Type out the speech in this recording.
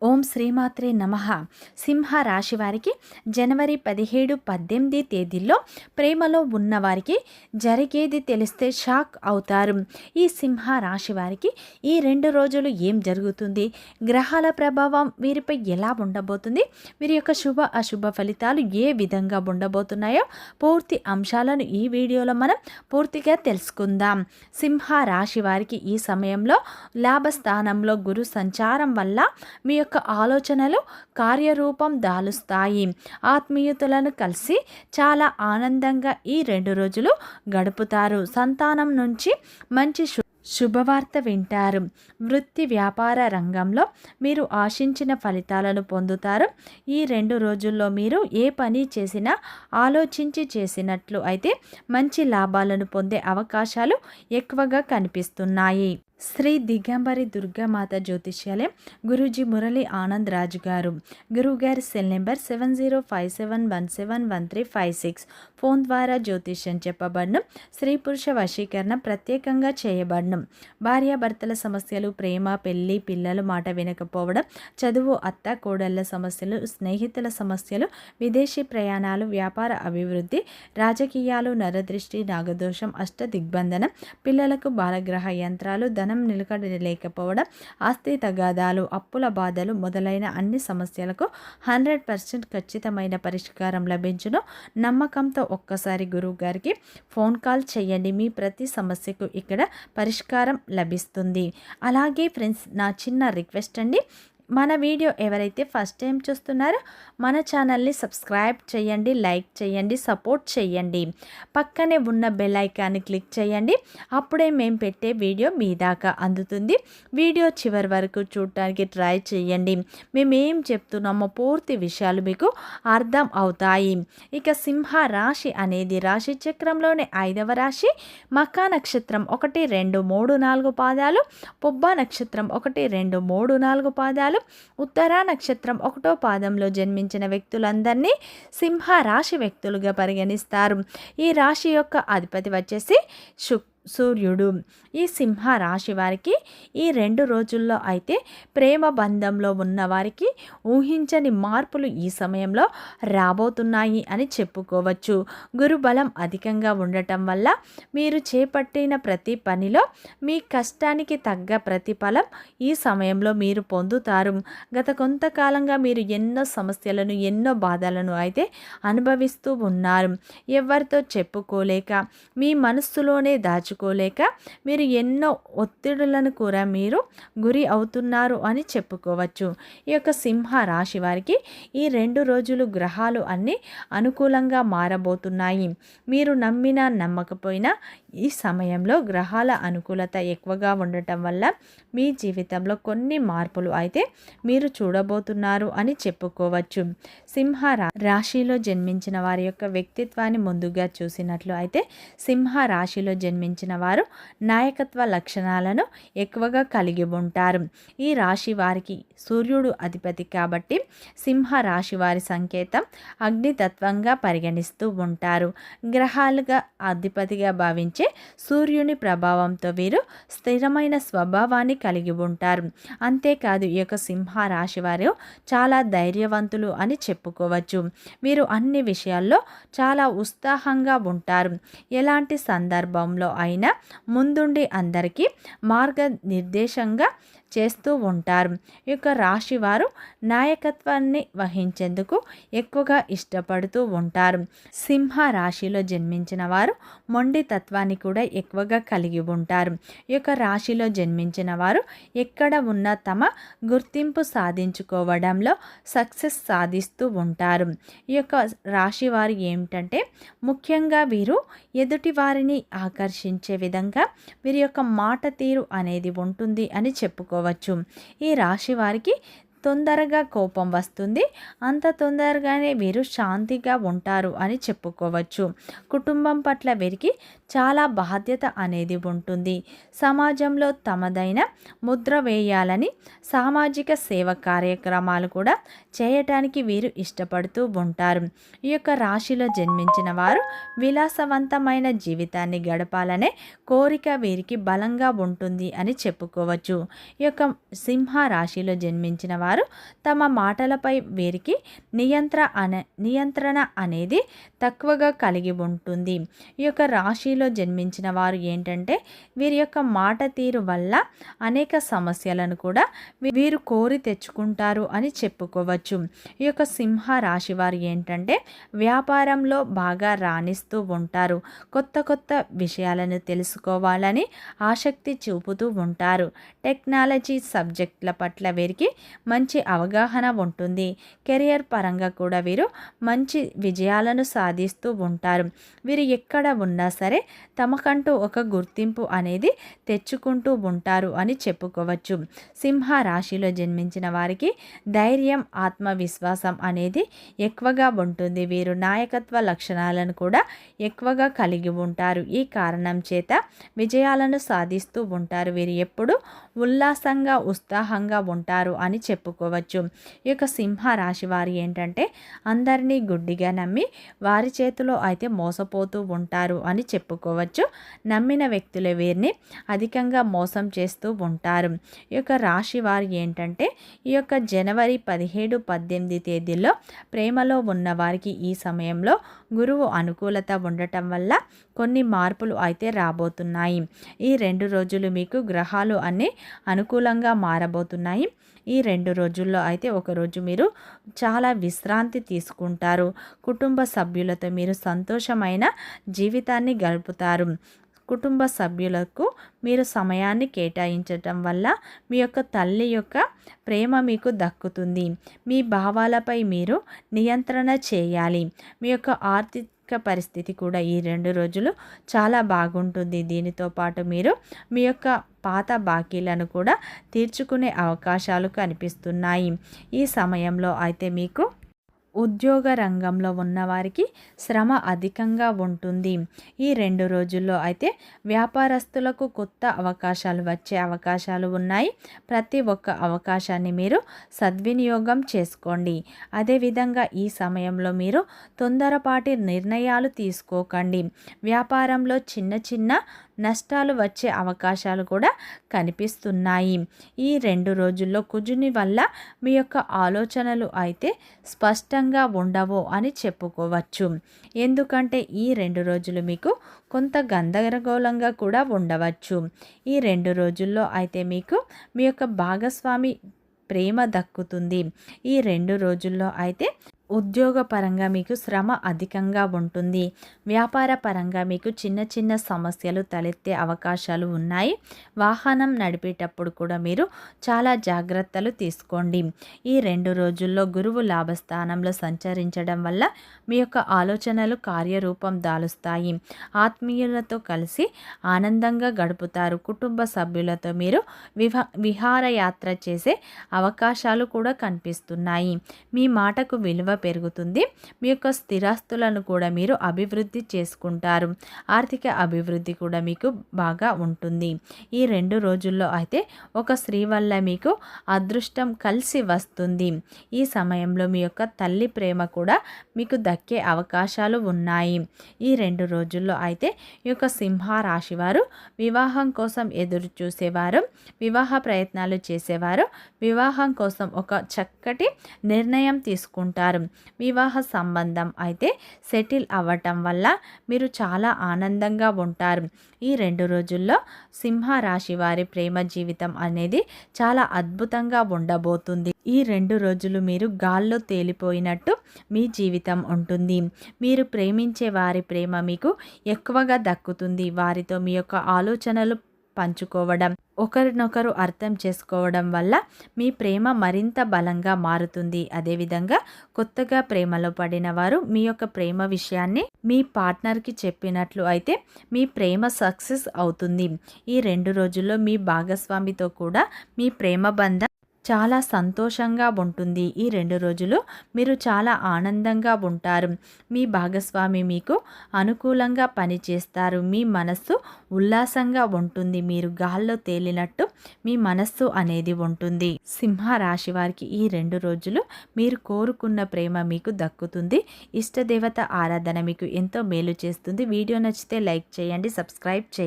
ఓం శ్రీమాత్రే నమః. సింహ రాశి వారికి జనవరి 17, 18 తేదీల్లో ప్రేమలో ఉన్నవారికి జరిగేది తెలిస్తే షాక్ అవుతారు. ఈ సింహ రాశి వారికి ఈ 2 రోజులు ఏం జరుగుతుంది, గ్రహాల ప్రభావం వీరిపై ఎలా ఉండబోతుంది, వీరి యొక్క శుభ అశుభ ఫలితాలు ఏ విధంగా ఉండబోతున్నాయో పూర్తి అంశాలను ఈ వీడియోలో మనం పూర్తిగా తెలుసుకుందాం. సింహ రాశి వారికి ఈ సమయంలో లాభస్థానంలో గురు సంచారం వల్ల మీ యొక్క ఆలోచనలు కార్యరూపం దాలుస్తాయి. ఆత్మీయతలను కలిసి చాలా ఆనందంగా ఈ 2 రోజులు గడుపుతారు. సంతానం నుంచి మంచి శుభవార్త వింటారు. వృత్తి వ్యాపార రంగంలో మీరు ఆశించిన ఫలితాలను పొందుతారు. ఈ 2 రోజుల్లో మీరు ఏ పని చేసినా ఆలోచించి చేసినట్లు అయితే మంచి లాభాలను పొందే అవకాశాలు ఎక్కువగా కనిపిస్తున్నాయి. శ్రీ దిగంబరి దుర్గామాత జ్యోతిష్యాలయం గురూజీ మురళీ ఆనంద్ రాజు గారు. గురువుగారి సెల్ నెంబర్ 7057171356. ఫోన్ ద్వారా జ్యోతిష్యం చెప్పబడను. స్త్రీ పురుష వశీకరణ ప్రత్యేకంగా చేయబడను. భార్యాభర్తల సమస్యలు, ప్రేమ, పెళ్లి, పిల్లలు మాట వినకపోవడం, చదువు, అత్త కోడళ్ల సమస్యలు, స్నేహితుల సమస్యలు, విదేశీ ప్రయాణాలు, వ్యాపార అభివృద్ధి, రాజకీయాలు, నరదృష్టి, నాగదోషం, అష్ట దిగ్బంధనం, పిల్లలకు బాలగ్రహ యంత్రాలు, ధనం నిలకడ లేకపోవడం, ఆస్తి తగాదాలు, అప్పుల బాధలు మొదలైన అన్ని సమస్యలకు 100% ఖచ్చితమైన పరిష్కారం లభించును. నమ్మకంతో ఒక్కసారి గురువు గారికి ఫోన్ కాల్ చేయండి. మీ ప్రతి సమస్యకు ఇక్కడ పరిష్కారం లభిస్తుంది. అలాగే ఫ్రెండ్స్, నా చిన్న రిక్వెస్ట్ అండి, మన వీడియో ఎవరైతే ఫస్ట్ టైం చూస్తున్నారో మన ఛానల్ని సబ్స్క్రైబ్ చేయండి, లైక్ చేయండి, సపోర్ట్ చేయండి. పక్కనే ఉన్న బెల్ ఐకాన్ని క్లిక్ చేయండి. అప్పుడే మేము పెట్టే వీడియో మీ దాకా అందుతుంది. వీడియో చివరి వరకు చూడటానికి ట్రై చేయండి. మేమేం చెప్తున్నామో పూర్తి విషయాలు మీకు అర్థం అవుతాయి. ఇక సింహ రాశి అనేది రాశి చక్రంలోని 5వ రాశి. మకా నక్షత్రం 1, 2, 3, 4 పాదాలు, పుబ్బ నక్షత్రం 1, 2, 3, 4 పాదాలు, ఉత్తరా నక్షత్రం 1వ పాదంలో జన్మించిన వ్యక్తులందరినీ సింహ రాశి వ్యక్తులుగా పరిగణిస్తారు. ఈ రాశి యొక్క అధిపతి వచ్చేసి సూర్యుడు. ఈ సింహ రాశి వారికి ఈ 2 రోజుల్లో అయితే ప్రేమ బంధంలో ఉన్న వారికి ఊహించని మార్పులు ఈ సమయంలో రాబోతున్నాయి అని చెప్పుకోవచ్చు. గురు బలం అధికంగా ఉండటం వల్ల మీరు చేపట్టిన ప్రతి పనిలో మీ కష్టానికి తగ్గ ప్రతిఫలం ఈ సమయంలో మీరు పొందుతారు. గత కొంతకాలంగా మీరు ఎన్నో సమస్యలను, ఎన్నో బాధలను అయితే అనుభవిస్తూ ఉన్నారు. ఎవరితో చెప్పుకోలేక, మీ మనస్సులోనే దాచుకోలేక మీరు ఎన్నో ఒత్తిడులను కూడా మీరు గురి అవుతున్నారు అని చెప్పుకోవచ్చు. ఈ యొక్క సింహ రాశి వారికి ఈ 2 రోజులు గ్రహాలు అన్నీ అనుకూలంగా మారబోతున్నాయి. మీరు నమ్మినా నమ్మకపోయినా ఈ సమయంలో గ్రహాల అనుకూలత ఎక్కువగా ఉండటం వల్ల మీ జీవితంలో కొన్ని మార్పులు అయితే మీరు చూడబోతున్నారు అని చెప్పుకోవచ్చు. సింహ రాశిలో జన్మించిన వారి యొక్క వ్యక్తిత్వాన్ని ముందుగా చూసినట్లు అయితే సింహ రాశిలో జన్మించిన వారు నాయకత్వ లక్షణాలను ఎక్కువగా కలిగి ఉంటారు. ఈ రాశి వారికి సూర్యుడు అధిపతి కాబట్టి సింహ రాశి వారి సంకేతం అగ్నితత్వంగా పరిగణిస్తూ ఉంటారు. గ్రహాలుగా అధిపతిగా భావించే సూర్యుని ప్రభావంతో వీరు స్థిరమైన స్వభావాన్ని కలిగి ఉంటారు. అంతేకాదు ఈ యొక్క సింహ రాశి వారు చాలా ధైర్యవంతులు అని చెప్పుకోవచ్చు. వీరు అన్ని విషయాల్లో చాలా ఉత్సాహంగా ఉంటారు. ఎలాంటి సందర్భంలో అయినా ముందుండి అందరికీ మార్గనిర్దేశంగా చేస్తూ ఉంటారు. ఈ యొక్క రాశి వారు నాయకత్వాన్ని వహించేందుకు ఎక్కువగా ఇష్టపడుతూ ఉంటారు. సింహ రాశిలో జన్మించిన వారు మొండి తత్వాన్ని కూడా ఎక్కువగా కలిగి ఉంటారు. ఈ యొక్క రాశిలో జన్మించిన వారు ఎక్కడ ఉన్నా తమ గుర్తింపు సాధించుకోవడంలో సక్సెస్ సాధిస్తూ ఉంటారు. ఈ యొక్క రాశి వారు ఏమిటంటే ముఖ్యంగా వీరు ఎదుటి వారిని ఆకర్షించే విధంగా వీరి యొక్క మాట తీరు అనేది ఉంటుంది అని చెప్పుకోవచ్చు. ఈ రాశి వారికి తొందరగా కోపం వస్తుంది. అంత తొందరగానే వీరు శాంతిగా ఉంటారు అని చెప్పుకోవచ్చు. కుటుంబం పట్ల వీరికి చాలా బాధ్యత అనేది ఉంటుంది. సమాజంలో తమదైన ముద్ర వేయాలని సామాజిక సేవ కార్యక్రమాలు కూడా చేయటానికి వీరు ఇష్టపడుతూ ఉంటారు. ఈ యొక్క రాశిలో జన్మించిన వారు విలాసవంతమైన జీవితాన్ని గడపాలనే కోరిక వీరికి బలంగా ఉంటుంది అని చెప్పుకోవచ్చు. ఈ యొక్క సింహ రాశిలో జన్మించిన వారు తమ మాటలపై వీరికి నియంత్రణ అనేది తక్కువగా కలిగి ఉంటుంది. ఈ యొక్క రాశిలో జన్మించిన వారు ఏంటంటే వీరి యొక్క మాట తీరు వల్ల అనేక సమస్యలను కూడా వీరు కోరి తెచ్చుకుంటారు అని చెప్పుకోవచ్చు. ఈ యొక్క సింహ రాశి వారు ఏంటంటే వ్యాపారంలో బాగా రాణిస్తూ ఉంటారు. కొత్త కొత్త విషయాలను తెలుసుకోవాలని ఆసక్తి చూపుతూ ఉంటారు. టెక్నాలజీ సబ్జెక్టుల పట్ల వీరికి మంచి అవగాహన ఉంటుంది. కెరియర్ పరంగా కూడా వీరు మంచి విజయాలను సాధిస్తూ ఉంటారు. వీరు ఎక్కడ ఉన్నా సరే తమకంటూ ఒక గుర్తింపు అనేది తెచ్చుకుంటూ ఉంటారు అని చెప్పుకోవచ్చు. సింహ రాశిలో జన్మించిన వారికి ధైర్యం, ఆత్మవిశ్వాసం అనేది ఎక్కువగా ఉంటుంది. వీరు నాయకత్వ లక్షణాలను కూడా ఎక్కువగా కలిగి ఉంటారు. ఈ కారణం చేత విజయాలను సాధిస్తూ ఉంటారు. వీరు ఎప్పుడు ఉల్లాసంగా, ఉత్సాహంగా ఉంటారు అని చెప్పుకోవచ్చు. ఈ యొక్క సింహ రాశి వారు ఏంటంటే అందరినీ గుడ్డిగా నమ్మి వారి చేతిలో అయితే మోసపోతూ ఉంటారు అని చెప్పుకోవచ్చు. నమ్మిన వ్యక్తులే వీరిని అధికంగా మోసం చేస్తూ ఉంటారు. ఈ యొక్క రాశి వారు ఏంటంటే ఈ యొక్క జనవరి 17, 18 తేదీల్లో ప్రేమలో ఉన్న వారికి ఈ సమయంలో గురువు అనుకూలత ఉండటం వల్ల కొన్ని మార్పులు అయితే రాబోతున్నాయి. ఈ 2 రోజులు మీకు గ్రహాలు అన్నీ అనుకూలంగా మారబోతున్నాయి. ఈ 2 రోజుల్లో అయితే ఒకరోజు మీరు చాలా విశ్రాంతి తీసుకుంటారు. కుటుంబ సభ్యులతో మీరు సంతోషమైన జీవితాన్ని గడుపుతారు. కుటుంబ సభ్యులకు మీరు సమయాన్ని కేటాయించటం వల్ల మీ యొక్క తల్లి యొక్క ప్రేమ మీకు దక్కుతుంది. మీ భావాలపై మీరు నియంత్రణ చేయాలి. మీ యొక్క ఆర్థిక పరిస్థితి కూడా ఈ 2 రోజులు చాలా బాగుంటుంది. దీనితో పాటు మీరు మీ యొక్క పాత బాకీలను కూడా తీర్చుకునే అవకాశాలు కనిపిస్తున్నాయి. ఈ సమయంలో అయితే మీకు ఉద్యోగ రంగంలో ఉన్నవారికి శ్రమ అధికంగా ఉంటుంది. ఈ 2 రోజుల్లో అయితే వ్యాపారస్తులకు కొత్త అవకాశాలు వచ్చే అవకాశాలు ఉన్నాయి. ప్రతి ఒక్క అవకాశాన్ని మీరు సద్వినియోగం చేసుకోండి. అదేవిధంగా ఈ సమయంలో మీరు తొందరపాటి నిర్ణయాలు తీసుకోకండి. వ్యాపారంలో చిన్న చిన్న నష్టాలు వచ్చే అవకాశాలు కూడా కనిపిస్తున్నాయి. ఈ 2 రోజుల్లో కుజుని వల్ల మీ యొక్క ఆలోచనలు అయితే స్పష్టంగా ఉండవు అని చెప్పుకోవచ్చు. ఎందుకంటే ఈ 2 రోజులు మీకు కొంత గందరగోళంగా కూడా ఉండవచ్చు. ఈ 2 రోజుల్లో అయితే మీకు మీ యొక్క భాగస్వామి ప్రేమ దక్కుతుంది. ఈ 2 రోజుల్లో అయితే ఉద్యోగపరంగా మీకు శ్రమ అధికంగా ఉంటుంది. వ్యాపార పరంగా మీకు చిన్న చిన్న సమస్యలు తలెత్తే అవకాశాలు ఉన్నాయి. వాహనం నడిపేటప్పుడు కూడా మీరు చాలా జాగ్రత్తలు తీసుకోండి. ఈ 2 రోజుల్లో గురువు లాభస్థానంలో సంచరించడం వల్ల మీ యొక్క ఆలోచనలు కార్యరూపం దాలుస్తాయి. ఆత్మీయులతో కలిసి ఆనందంగా గడుపుతారు. కుటుంబ సభ్యులతో మీరు విహారయాత్ర చేసే అవకాశాలు కూడా కనిపిస్తున్నాయి. మీ మాటకు విలువ పెరుగుతుంది. మీ యొక్క స్థిరాస్తులను కూడా మీరు అభివృద్ధి చేసుకుంటారు. ఆర్థిక అభివృద్ధి కూడా మీకు బాగా ఉంటుంది. ఈ 2 రోజుల్లో అయితే ఒక స్త్రీ వల్ల మీకు అదృష్టం కలిసి వస్తుంది. ఈ సమయంలో మీ యొక్క తల్లి ప్రేమ కూడా మీకు దక్కే అవకాశాలు ఉన్నాయి. ఈ 2 రోజుల్లో అయితే ఈ యొక్క సింహ రాశి వారు వివాహం కోసం ఎదురు చూసేవారు, వివాహ ప్రయత్నాలు చేసేవారు వివాహం కోసం ఒక చక్కటి నిర్ణయం తీసుకుంటారు. వివాహ సంబంధం అయితే సెటిల్ అవ్వటం వల్ల మీరు చాలా ఆనందంగా ఉంటారు. ఈ 2 రోజుల్లో సింహ రాశి వారి ప్రేమ జీవితం అనేది చాలా అద్భుతంగా ఉండబోతుంది. ఈ 2 రోజులు మీరు గాల్లో తేలిపోయినట్టు మీ జీవితం ఉంటుంది. మీరు ప్రేమించే వారి ప్రేమ మీకు ఎక్కువగా దక్కుతుంది. వారితో మీ యొక్క ఆలోచనలు పంచుకోవడం, ఒకరినొకరు అర్థం చేసుకోవడం వల్ల మీ ప్రేమ మరింత బలంగా మారుతుంది. అదేవిధంగా కొత్తగా ప్రేమలో పడిన వారు మీ యొక్క ప్రేమ విషయాన్ని మీ పార్ట్నర్కి చెప్పినట్లు అయితే మీ ప్రేమ సక్సెస్ అవుతుంది. ఈ 2 రోజుల్లో మీ భాగస్వామితో కూడా మీ ప్రేమ బంధం చాలా సంతోషంగా ఉంటుంది. ఈ 2 రోజులు మీరు చాలా ఆనందంగా ఉంటారు. మీ భాగస్వామి మీకు అనుకూలంగా పనిచేస్తారు. మీ మనస్సు ఉల్లాసంగా ఉంటుంది. మీరు గాల్లో తేలినట్టు మీ మనస్సు అనేది ఉంటుంది. సింహ రాశి వారికి ఈ 2 రోజులు మీరు కోరుకున్న ప్రేమ మీకు దక్కుతుంది. ఇష్టదేవత ఆరాధన మీకు ఎంతో మేలు చేస్తుంది. వీడియో నచ్చితే లైక్ చేయండి, సబ్స్క్రైబ్ చేయండి.